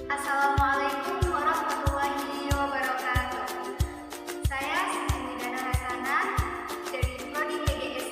Assalamualaikum warahmatullahi wabarakatuh. Saya Siti Widana Hasanah dari Prodi PGS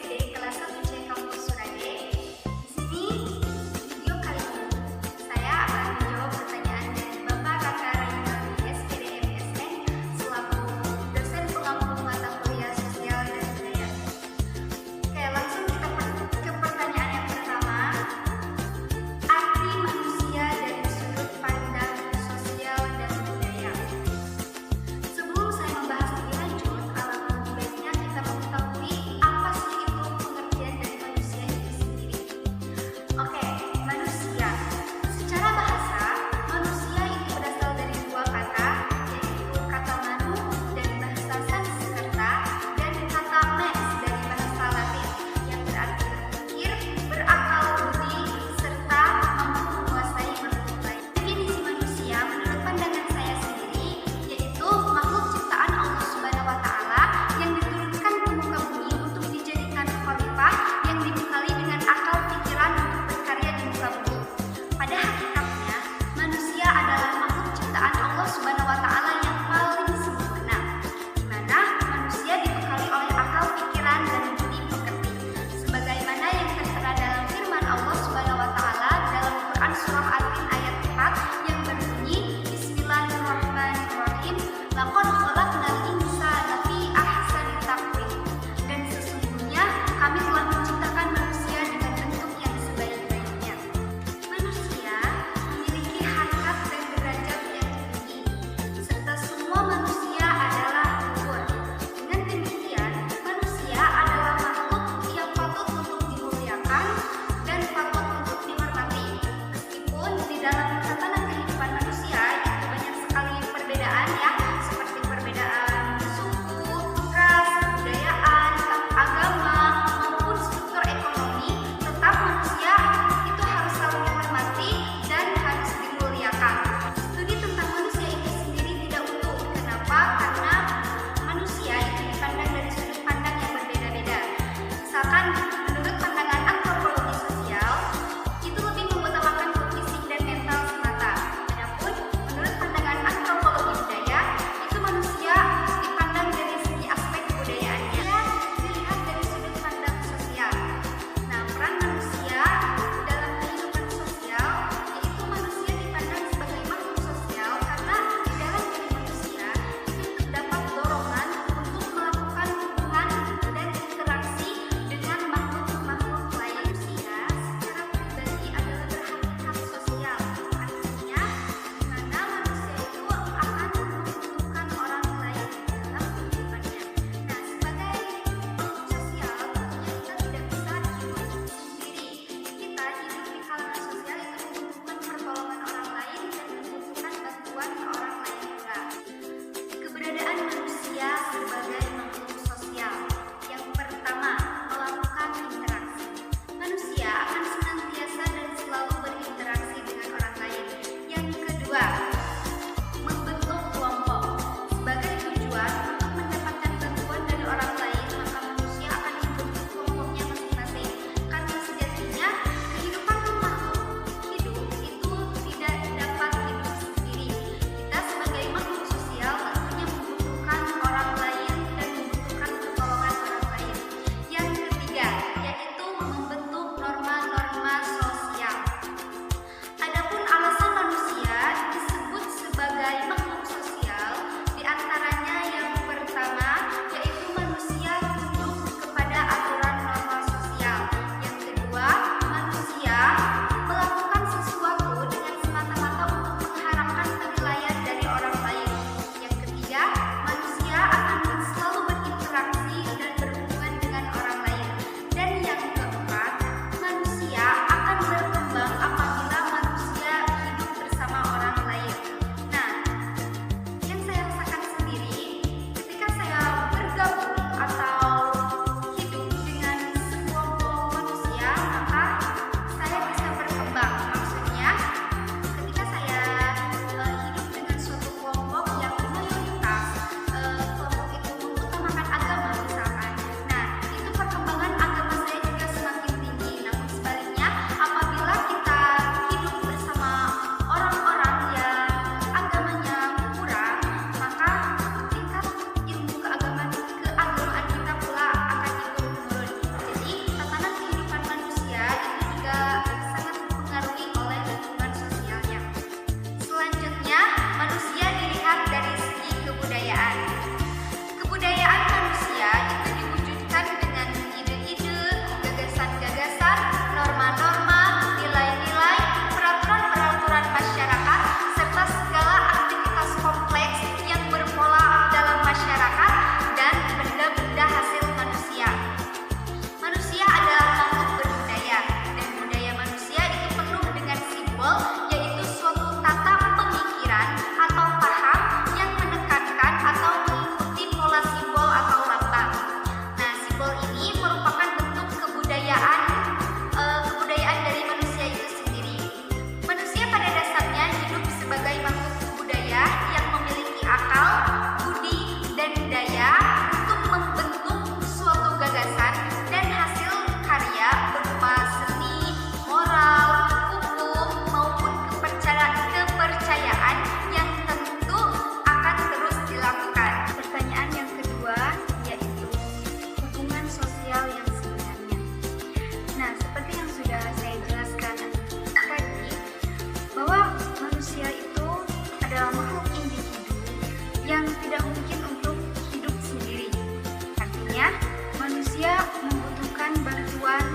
sebenarnya manusia membutuhkan bantuan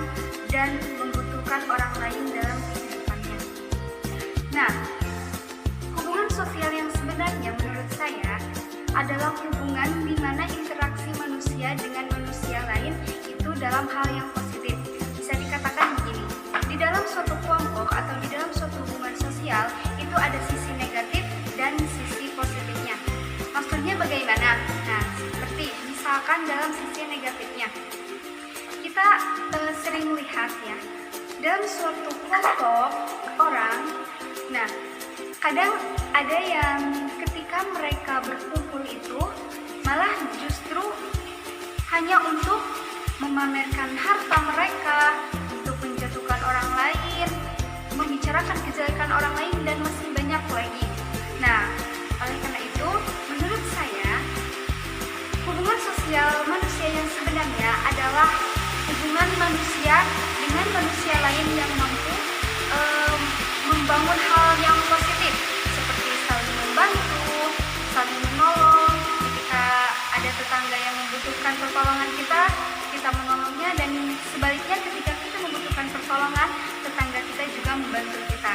dan membutuhkan orang lain dalam kehidupannya. Nah, hubungan sosial yang sebenarnya menurut saya adalah hubungan di mana interaksi manusia dengan manusia lain itu dalam hal yang positif. Bisa dikatakan begini, di dalam suatu kelompok atau di dalam suatu hubungan sosial itu ada sisi negatif dan sisi positifnya. Maksudnya bagaimana? Nah, seperti misalkan dalam sisi negatifnya, kita sering lihat ya, dalam suatu kelompok orang, nah kadang ada yang ketika mereka berkumpul itu malah justru hanya untuk memamerkan harta mereka, untuk menjatuhkan orang lain, membicarakan kejelekan orang lain, dan masih banyak lagi. Nah, oleh karena itu, menurut saya, hubungan sosial manusia yang sebenarnya adalah hubungan manusia dengan manusia lain yang mampu membangun hal yang positif, seperti saling membantu, saling menolong. Ketika ada tetangga yang membutuhkan pertolongan kita menolongnya, dan sebaliknya ketika kita membutuhkan pertolongan, tetangga kita juga membantu kita.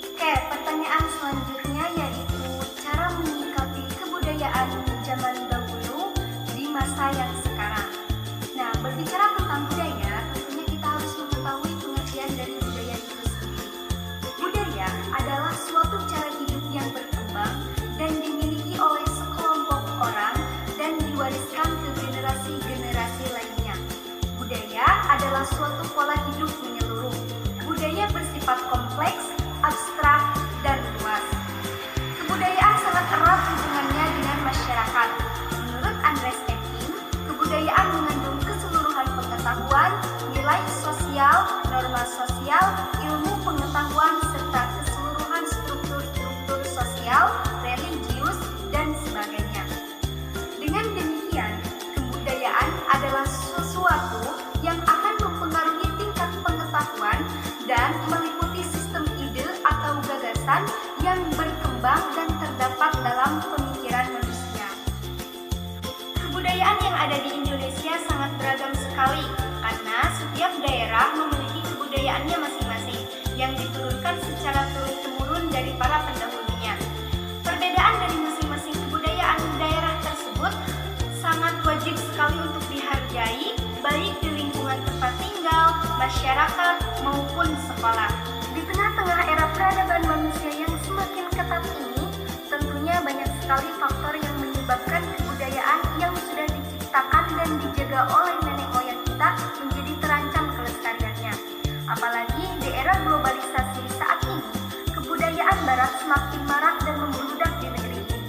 Oke, pertanyaan selanjutnya yaitu cara menyikapi kebudayaan zaman dahulu di masa yang sekarang. Nah, berbicara tentang budaya, tentunya kita harus mengetahui pengertian dari budaya itu sendiri. Budaya adalah suatu cara hidup yang berkembang dan dimiliki oleh sekelompok orang dan diwariskan ke generasi-generasi lainnya. Budaya adalah suatu pola hidup menyeluruh. Budaya bersifat kompleks, abstrak, dan luas. Kebudayaan sangat erat hubungannya dengan masyarakat. Menurut Andres Ekin, kebudayaan mengandung keseluruhan pengetahuan, nilai sosial, norma sosial, ilmu pengetahuan, serta keseluruhan struktur-struktur sosial, religius, dan sebagainya. Dengan demikian, kebudayaan adalah sesuatu yang akan mempengaruhi tingkat pengetahuan dan meliputi sistem ide atau gagasan yang berkembang dan terdapat dalam pemikiran manusia. Kebudayaan yang ada di Indonesia sangat beragam sekali karena setiap daerah memiliki kebudayaannya masing-masing yang diturunkan secara turun-temurun dari para pendahulunya. Perbedaan dari masing-masing kebudayaan daerah tersebut sangat wajib sekali untuk dihargai, baik di lingkungan tempat tinggal, masyarakat, maupun sekolah. Di tengah-tengah era peradaban manusia yang semakin ketat ini, tentunya banyak sekali faktor yang menyebabkan kebudayaan yang sudah diciptakan dan dijaga oleh nenek moyang kita menjadi terancam kelestariannya. Apalagi di era globalisasi saat ini, kebudayaan barat semakin marak dan membludak di negeri ini.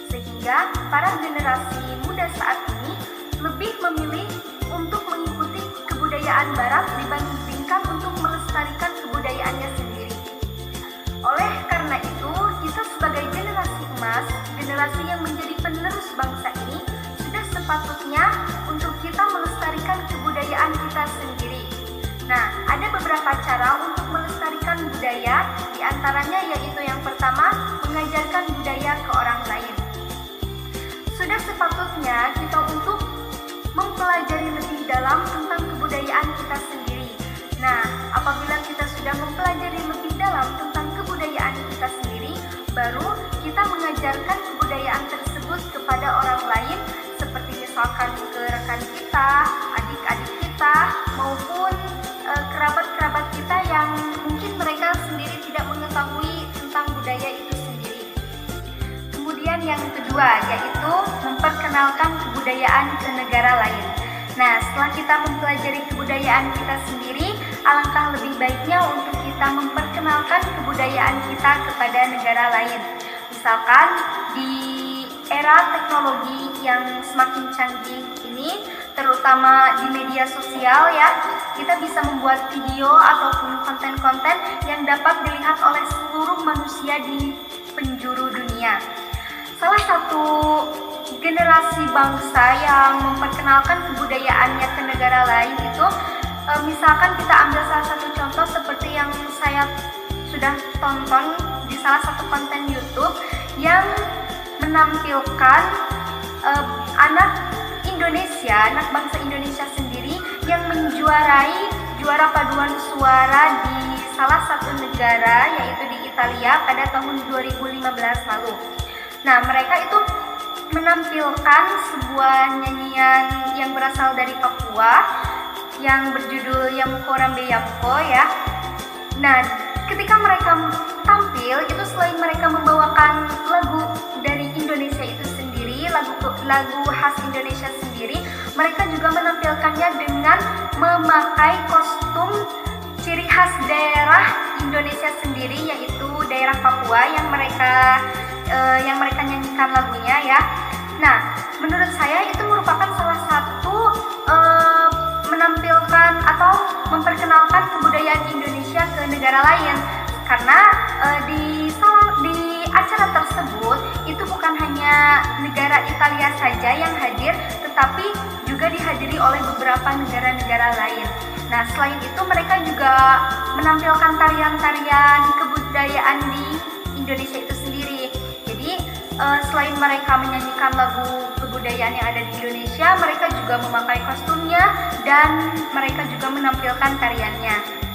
Sehingga para generasi muda saat ini lebih memilih untuk mengikuti kebudayaan barat dibandingkan untuk melestarikan kebudayaannya sendiri. Oleh karena itu, kita sebagai generasi emas, generasi yang menjadi penerus bangsa ini, sudah sepatutnya untuk kita melestarikan kebudayaan kita sendiri. Nah, ada beberapa cara untuk melestarikan budaya, diantaranya yaitu yang pertama, mengajarkan budaya ke orang lain. Sudah sepatutnya kita untuk mempelajari lebih dalam tentang kebudayaan kita sendiri. Nah, apabila kita sudah mempelajari lebih dalam tentang kebudayaan kita sendiri, baru kita mengajarkan kebudayaan tersebut kepada orang lain, seperti misalkan ke rekan kita, adik-adik kita, maupun kerabat-kerabat kita yang mungkin mereka sendiri tidak mengetahui tentang budaya itu sendiri. Kemudian yang kedua, yaitu memperkenalkan kebudayaan ke negara lain. Nah, setelah kita mempelajari kebudayaan kita sendiri, alangkah lebih baiknya untuk kita memperkenalkan kebudayaan kita kepada negara lain. Misalkan di era teknologi yang semakin canggih ini, terutama di media sosial ya, kita bisa membuat video ataupun konten-konten yang dapat dilihat oleh seluruh manusia di penjuru dunia. Salah satu generasi bangsa yang memperkenalkan kebudayaannya ke negara lain itu, misalkan kita ambil salah satu contoh seperti yang saya sudah tonton di salah satu konten YouTube yang menampilkan anak meraih juara paduan suara di salah satu negara, yaitu di Italia pada tahun 2015 lalu. Nah, mereka itu menampilkan sebuah nyanyian yang berasal dari Papua yang berjudul Yamko Rambe Yamko ya. Nah, ketika mereka tampil itu selain mereka membawakan lagu dari Indonesia itu sendiri, lagu khas Indonesia sendiri, mereka juga menampilkannya dengan memakai kostum ciri khas daerah Indonesia sendiri, yaitu daerah Papua yang mereka nyanyikan lagunya ya. Nah, menurut saya itu merupakan salah satu menampilkan atau memperkenalkan kebudayaan Indonesia ke negara lain, karena di acara tersebut itu bukan hanya negara Italia saja yang hadir, tetapi juga dihadiri oleh beberapa negara-negara lain. Nah, selain itu mereka juga menampilkan tarian-tarian kebudayaan di Indonesia itu sendiri. Jadi selain mereka menyanyikan lagu kebudayaan yang ada di Indonesia, mereka juga memakai kostumnya dan mereka juga menampilkan tariannya.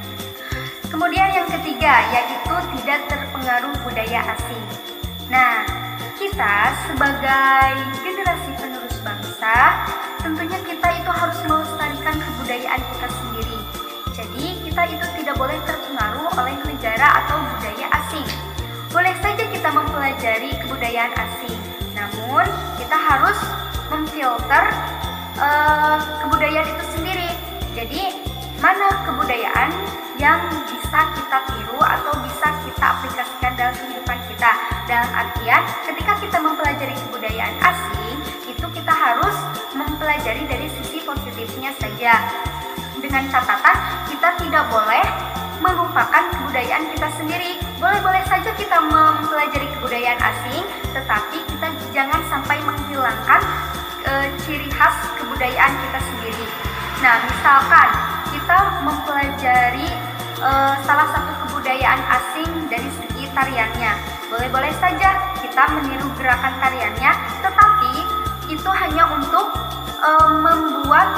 Kemudian yang ketiga, yaitu tidak terpengaruh budaya asing. Nah, kita sebagai generasi penerus bangsa, tentunya kita itu harus melestarikan kebudayaan kita sendiri. Jadi, kita itu tidak boleh terpengaruh oleh negara atau budaya asing. Boleh saja kita mempelajari kebudayaan asing, namun kita harus memfilter kebudayaan itu sendiri. Jadi, mana kebudayaan yang bisa kita tiru atau bisa kita aplikasikan dalam kehidupan kita. Dalam artian, ketika kita mempelajari kebudayaan asing, itu kita harus mempelajari dari sisi positifnya saja. Dengan catatan, kita tidak boleh melupakan kebudayaan kita sendiri. Boleh-boleh saja kita mempelajari kebudayaan asing, tetapi kita jangan sampai menghilangkan ciri khas kebudayaan kita sendiri. Nah, misalkan kita mempelajari salah satu kebudayaan asing dari segi tariannya. Boleh-boleh saja kita meniru gerakan tariannya, tetapi itu hanya untuk membuat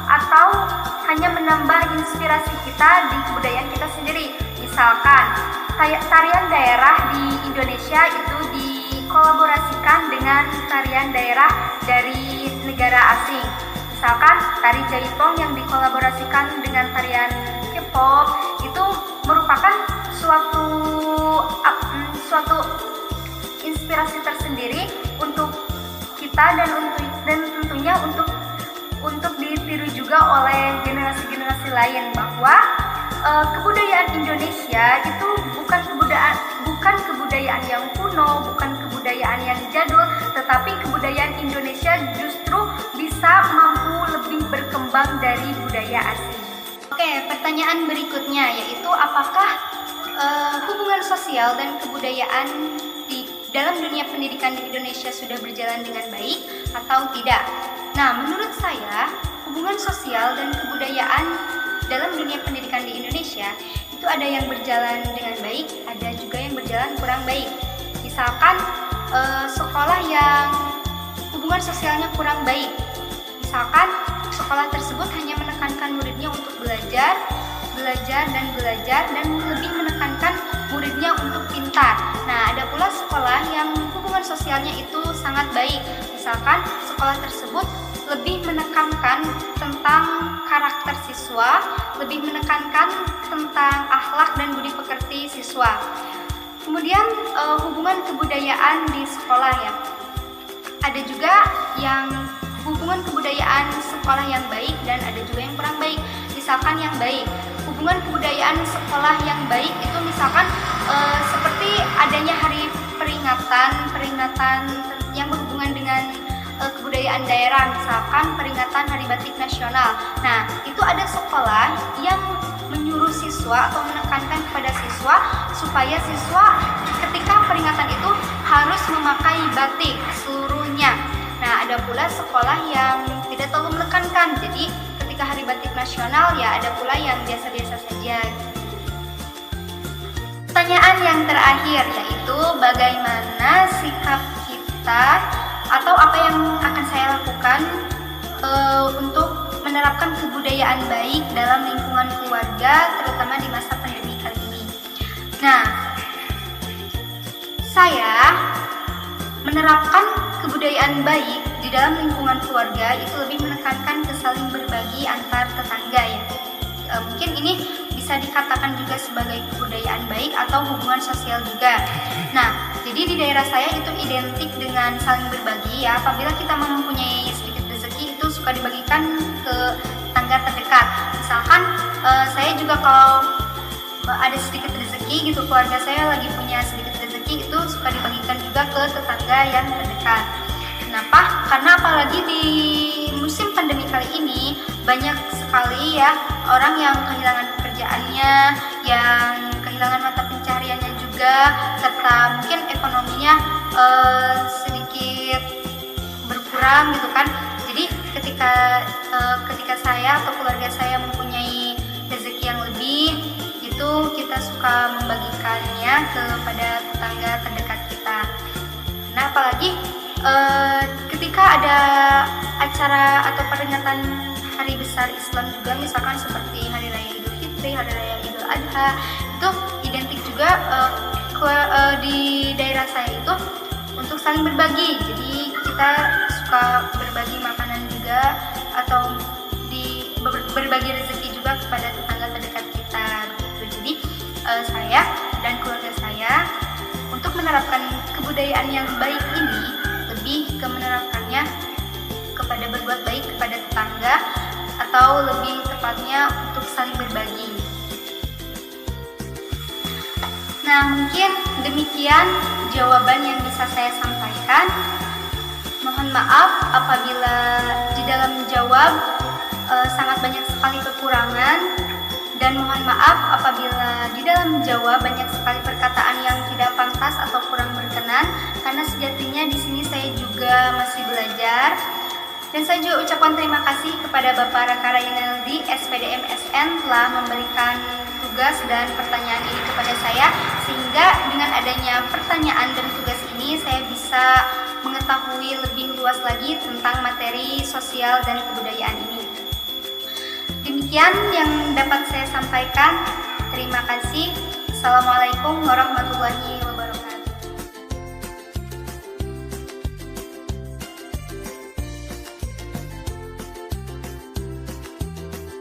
atau hanya menambah inspirasi kita di kebudayaan kita sendiri. Misalkan tarian daerah di Indonesia itu dikolaborasikan dengan tarian daerah dari negara asing. Misalkan tari Jaipong yang dikolaborasikan dengan tarian K-pop itu merupakan suatu inspirasi tersendiri untuk kita dan tentunya untuk ditiru juga oleh generasi-generasi lain, bahwa kebudayaan Indonesia itu bukan kebudayaan yang kuno, bukan kebudayaan yang jadul, tetapi kebudayaan Indonesia justru bisa mampu lebih berkembang dari budaya asing. Oke, pertanyaan berikutnya yaitu apakah hubungan sosial dan kebudayaan di dalam dunia pendidikan di Indonesia sudah berjalan dengan baik atau tidak? Nah, menurut saya hubungan sosial dan kebudayaan dalam dunia pendidikan di Indonesia itu ada yang berjalan dengan baik, ada juga yang berjalan kurang baik. Misalkan sekolah yang hubungan sosialnya kurang baik, misalkan sekolah tersebut hanya menekankan muridnya untuk belajar dan lebih menekankan muridnya untuk pintar. Nah, ada pula sekolah yang hubungan sosialnya itu sangat baik. Misalkan sekolah tersebut lebih menekankan tentang karakter siswa, lebih menekankan tentang akhlak dan budi pekerti siswa. Kemudian hubungan kebudayaan di sekolah ya. Ada juga yang hubungan kebudayaan sekolah yang baik dan ada juga yang kurang baik. Misalkan yang baik, hubungan kebudayaan sekolah yang baik itu misalkan seperti adanya hari peringatan yang berhubungan dengan kebudayaan daerah, misalkan peringatan Hari Batik Nasional. Nah, itu ada sekolah yang menyuruh siswa atau menekankan kepada siswa supaya siswa ketika peringatan itu harus memakai batik seluruhnya. Nah, ada pula sekolah yang tidak terlalu menekankan, jadi ketika Hari Batik Nasional ya ada pula yang biasa-biasa saja. Pertanyaan yang terakhir yaitu bagaimana sikap kita atau apa yang akan saya lakukan untuk menerapkan kebudayaan kebudayaan baik dalam lingkungan keluarga, terutama di masa pandemi kali ini. Nah, saya menerapkan kebudayaan baik di dalam lingkungan keluarga itu lebih menekankan ke saling berbagi antar tetangga ya. Mungkin ini bisa dikatakan juga sebagai kebudayaan baik atau hubungan sosial juga. Nah, jadi di daerah saya itu identik dengan saling berbagi ya. Apabila kita mempunyai sedikit rezeki itu suka dibagikan ke tetangga terdekat. Misalkan saya juga kalau ada sedikit rezeki gitu, keluarga saya lagi punya sedikit rezeki itu suka dibagikan juga ke tetangga yang terdekat. Kenapa? Karena apalagi di musim pandemi kali ini banyak sekali ya orang yang kehilangan pekerjaannya, yang kehilangan mata pencariannya juga, serta mungkin ekonominya sedikit berkurang gitu kan. Jadi ketika saya atau keluarga saya mempunyai rezeki yang lebih, itu kita suka membagikannya kepada tetangga terdekat kita. Nah, apalagi ketika ada acara atau peringatan hari besar Islam juga, misalkan seperti Hari Raya Idul Fitri, Hari Raya Idul Adha, itu identik juga di daerah saya itu untuk saling berbagi. Jadi kita suka berbagi makanan juga atau berbagi rezeki juga kepada tetangga terdekat kita. Jadi saya dan keluarga saya untuk menerapkan kebudayaan yang baik ini lebih ke menerapkannya kepada berbuat baik kepada tetangga, atau lebih tepatnya untuk saling berbagi. Nah, mungkin demikian jawaban yang bisa saya sampaikan. Mohon maaf apabila di dalam menjawab sangat banyak sekali kekurangan, dan mohon maaf apabila di dalam menjawab banyak sekali perkataan yang tidak pantas atau kurang berkenan, karena sejatinya di sini saya juga masih belajar. Dan saya juga ucapkan terima kasih kepada Bapak Raka Raynaldi, SPDM SN, telah memberikan tugas dan pertanyaan ini kepada saya, sehingga dengan adanya pertanyaan dan tugas ini saya bisa mengetahui lebih luas lagi tentang materi sosial dan kebudayaan ini. Demikian yang dapat saya sampaikan. Terima kasih. Assalamualaikum warahmatullahi